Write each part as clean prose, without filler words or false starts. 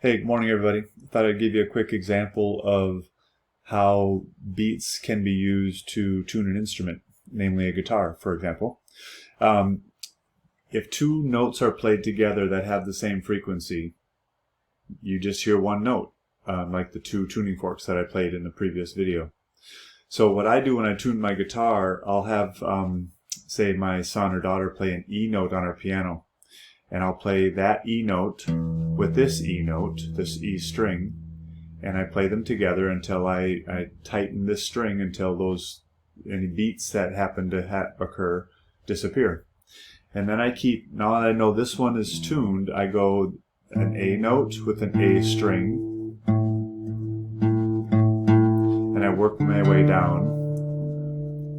Hey, good morning, everybody. Thought I'd give you a quick example of how beats can be used to tune an instrument, namely a guitar, for example. If two notes are played together that have the same frequency, you just hear one note, like the two tuning forks that I played in the previous video. So what I do when I tune my guitar, I'll have, say, my son or daughter play an E note on our piano. And I'll play that E note with this E note, this E string, and I play them together until I tighten this string until any beats that happen to occur disappear. And then now that I know this one is tuned, I go an A note with an A string, and I work my way down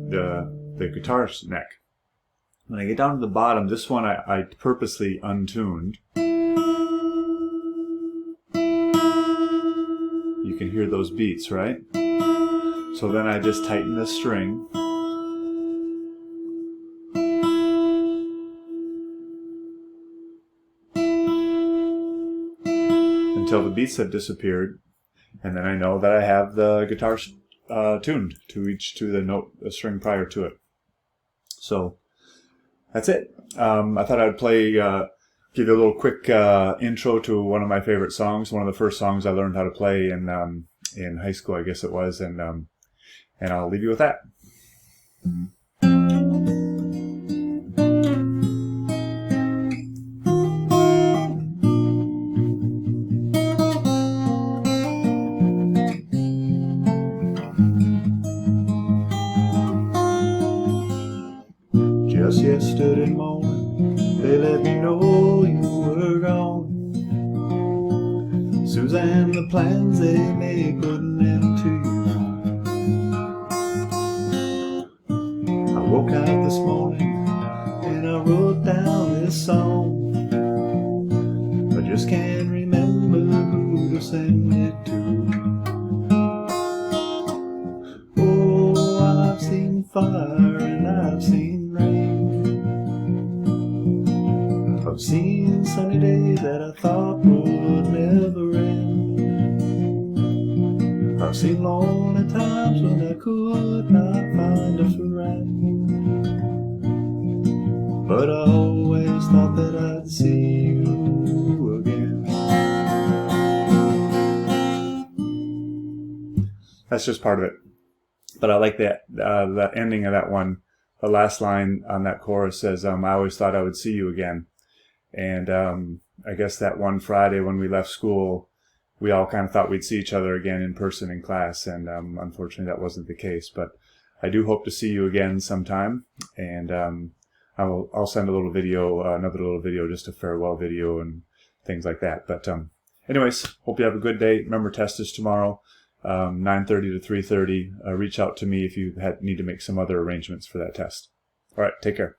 the guitar's neck. When I get down to the bottom, this one I purposely untuned. You can hear those beats, right? So then I just tighten the string. Until the beats have disappeared. And then I know that I have the guitar tuned to the note, the string prior to it. So that's it. I thought I'd give you a little quick intro to one of my favorite songs. One of the first songs I learned how to play in high school, I guess it was, and I'll leave you with that. Just yesterday morning, they let me know you were gone. Suzanne, the plans they made put an end to you. I woke out this morning and I wrote down this song. I just can't remember who to sing it to. Oh, I've seen fire and I've seen rain. I've seen sunny days that I thought would never end. I've seen lonely times when I could not find a friend. But I always thought that I'd see you again. That's just part of it. But I like that ending of that one. The last line on that chorus says, I always thought I would see you again. And I guess that one Friday when we left school, we all kind of thought we'd see each other again in person in class. And unfortunately, that wasn't the case. But I do hope to see you again sometime. And I'll send another little video, just a farewell video and things like that. But anyways, hope you have a good day. Remember, test is tomorrow, 9:30 to 3:30. Reach out to me if you need to make some other arrangements for that test. All right, take care.